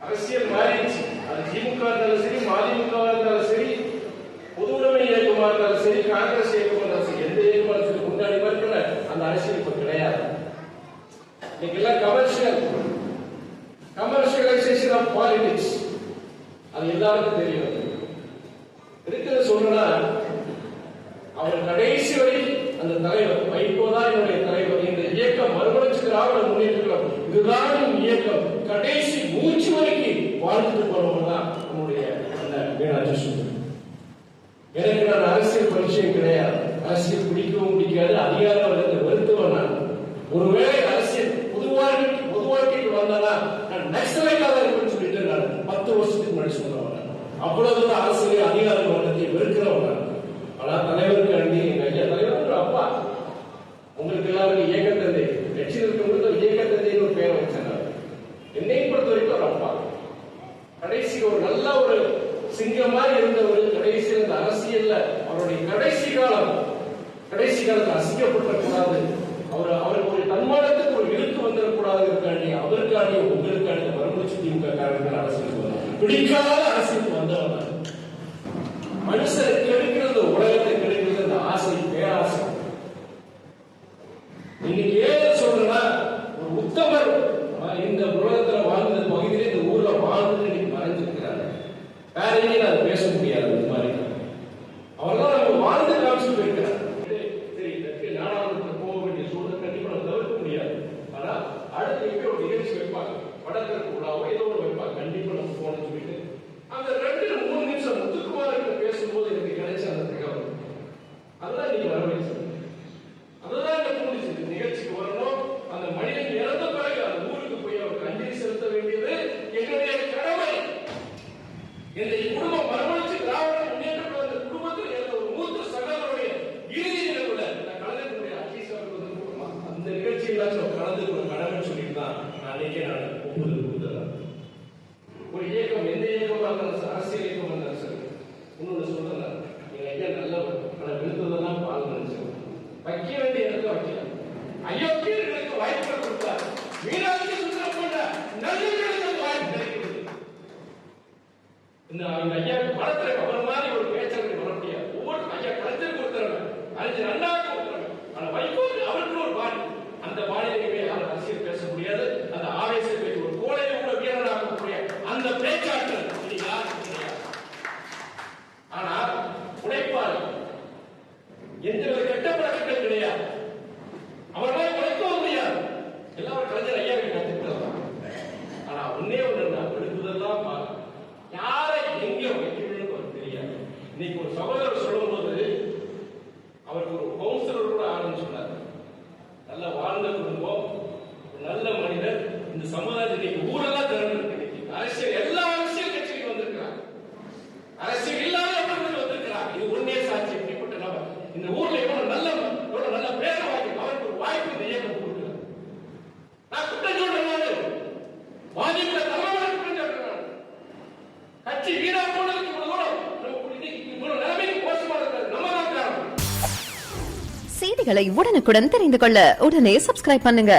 அரசியல் மாறிடுச்சு. அது திமுக இருந்தாலும் சரி, மதிமுக இருந்தாலும் சரி, பொதுவுடைமை இயக்கமா இருந்தாலும் சரி, காங்கிரஸ் இயக்கமா இருந்தாலும் சரி, எந்த இயக்கமா இருந்தாலும் முன்னாடி மாதிரி அந்த அரசியல் இப்ப கிடையாது. இன்னைக்கு எல்லாம் கமர்ஷியலைசேஷன் ஆஃப் பாலிடிக்ஸ். அது எல்லாருக்கும் தெரியும். இருக்கிறது சொல்றா, அவர் கடைசி வரை அந்த தலைவர் வைகோதான் என்னுடைய தலைவர், இந்த இயக்கம் மறுமலர்ச்சி திராவிட முன்னேற்றம் இதுதான் இயக்கம், கடைசி மூச்சு வரைக்கும் வாழ்ந்துட்டு போறவங்க தான் நம்முடைய அந்த மீனாட்சி சுந்தரம். எனக்கு நான் அரசியல் பரிச்சயம் கிடையாது, அரசியல் பிடிக்கவும் பிடிக்காது, அதிகார வர்க்கத்தை வெறுத்தவன் நான். ஒருவேளை அரசியல் பொது வாழ்க்கைக்கு வந்தனா நான் நக்சலைட்டாக இருக்குன்னு சொல்லிட்டு நான் 10 வருஷத்துக்கு முன்னாடி சொல்றவன். அவ்வளவு அரசியல் அதிகார வர்க்கத்தை வெறுக்கிறவன். ஆனா தலைவருக்கு அண்டி எங்க ஐயா தலைவர் அப்பா, உங்களுக்கு எல்லாருக்கும் இயக்கத்தந்தை, கட்சியில் இருக்கவங்களுக்கு இயக்கத்தந்தைன்னு ஒரு பேரை வச்சாங்க. என்னை பொறுத்த வரைக்கும் ஒரு அப்பா, கடைசி ஒரு நல்ல ஒரு சிங்கமா இருந்தவர். கடைசியில் இந்த அரசியல்ல அவருடைய கடைசி காலத்தில் அசிங்கப்படக்கூடாது, அவருக்கு ஒரு தன்மானத்துக்கு ஒரு இழுக்கு வந்துடக்கூடாது, அவருக்காண்டி உங்களுக்காண்டி மறுமலர்ச்சி திமுக காரர்கள் அரசியல் பிடிக்காத அரசியலுக்கு வந்தவர். மனுஷனை கெடுக்கிறது, உலகத்தை கெடுக்கிறது அந்த ஆசை, பேராசை. இன்னைக்கு ஏன் சொல்றேன்னா, ஒரு உத்தமர் இந்த உலகத்துல வாழ்ந்த பகுதியில இந்த ஊர்ல வாழ்ந்து இன்னைக்கு மறைஞ்சிருக்கிறாரு. வேற எங்கேயும் அதை பேச முடியாது. இந்த மாதிரி அவர்தான் நம்ம வாழ்ந்து காமிச்சு போயிருக்கிறார். சரி, நாடாளுமன்றத்தில் போக வேண்டிய சூழல் கண்டிப்பா நம்ம தவிர்க்க முடியாது. ஆனா அடுத்து எங்க ஒரு நிகழ்ச்சி வைப்பாங்க, வடகிழக்கு விழாவோ ஏதோ ஒன்று வைப்பாங்க, கண்டிப்பா நம்ம போகணும்னு சொல்லிட்டு அந்த 2-3 நிமிஷம் முத்துக்குமார் பேசும்போது எனக்கு கிடைச்ச அந்த தகவல் அதுதான் நீங்க வரவேற்று, அதுதான் எனக்கு தோணுச்சு. நிகழ்ச்சிக்கு வரணும், அந்த மனிதன் இறந்த பிறகு அந்த ஊருக்கு போய் அவருக்கு அஞ்சலி செலுத்த வேண்டியது என்னுடைய கடமை. இந்த குடும்பம் மறுமலர்ச்சி திராவிட முன்னேற்ற அந்த குடும்பத்தில் இருந்த ஒரு மூத்த சகோதரருடைய இறுதி நிகழ்வுல நான் கலந்துக்கூடிய அஜீஸ் அவர்கள் அந்த நிகழ்ச்சியில் கலந்து ஒரு கடமை சொல்லிட்டு தான் நான் அன்னைக்கே நான் ஒப்புதல் கொடுத்தேன். ஒரு இயக்கம், எந்த இயக்கமாக இருந்தாலும் அரசியல் இயக்கம் இருந்தாலும் சரி, இன்னொன்று சொல்றேன், எங்க ஐயா நல்லவர், ஆனால் விழுந்ததெல்லாம் பால் நினைச்சோம். வைக்க வேண்டிய இடத்துல வைக்கலாம். அயோக்கியர்களுக்கு வாய்ப்பு கொடுத்தார். மீனாட்சி சுந்தரம் போன்ற நல்லவர்களுக்கு வாய்ப்பு கிடைக்கிறது. இந்த ஐயாவுக்கு படத்துல அவர் மாதிரி ஒரு பேச்சருக்கு வர முடியாது. ஒவ்வொரு ஐயா கலைஞர் கொடுத்துறாங்க, அறிஞர் அண்ணாவுக்கு கொடுத்துறாங்க. ஆனா வைகோ அவருக்கு ஒரு பாணி, அந்த பாணியிலுமே யாரும் அரசியல் பேச முடியாது. அந்த ஆவேசத்தை ஒரு கோலையை கூட வீரராகக்கூடிய அந்த பேச்சாற்றல் யாருக்கு கிடையாது. ஆனால் உழைப்பாளி, எந்த ஒரு கெட்ட பழக்கங்கள் கிடையாது, அவர்களால் உழைக்கவும் முடியாது. எல்லாரும் கலைஞர் ஐயாவை கற்றுக்கிறது. ஆனா ஒன்னே ஒன்று விழுந்ததெல்லாம் யாரை எங்கே வைக்கணும்னு அவருக்கு தெரியாது. இன்னைக்கு ஒரு சகோதரர் சொல்லும் போது அவருக்கு ஒரு கவுன்சிலர் கூட ஆளுன்னு சொன்னார். நல்ல வாழ்ந்த குடும்பம், நல்ல மனிதர், இந்த சமுதாயத்தில் இன்னைக்கு ஊரெல்லாம் திறந்து அரசியல், எல்லா அரசியல் கட்சிகளும் வந்திருக்கிறார், அரசியல் இல்லாதவர்கள் வந்திருக்கிறார். இது ஒன்னே சாட்சி. இப்படிப்பட்ட நபர் இந்த ஊர்ல எவ்வளவு நல்ல பேச வாய்ப்பு, அவருக்கு ஒரு வாய்ப்பு இந்த இயக்கம் கொடுக்கிறார். நான் குற்றம் சொல்றேன், வாதிப்புல தலைவர்கள் குற்றம் சொல்றேன். கட்சி வீரா போனதுக்கு நிலைமைக்கு மோசமா இருக்கிறது நம்ம தான் காரணம். செய்திகளை உடனுக்குடன் தெரிந்து கொள்ள உடனே சப்ஸ்கிரைப் பண்ணுங்க.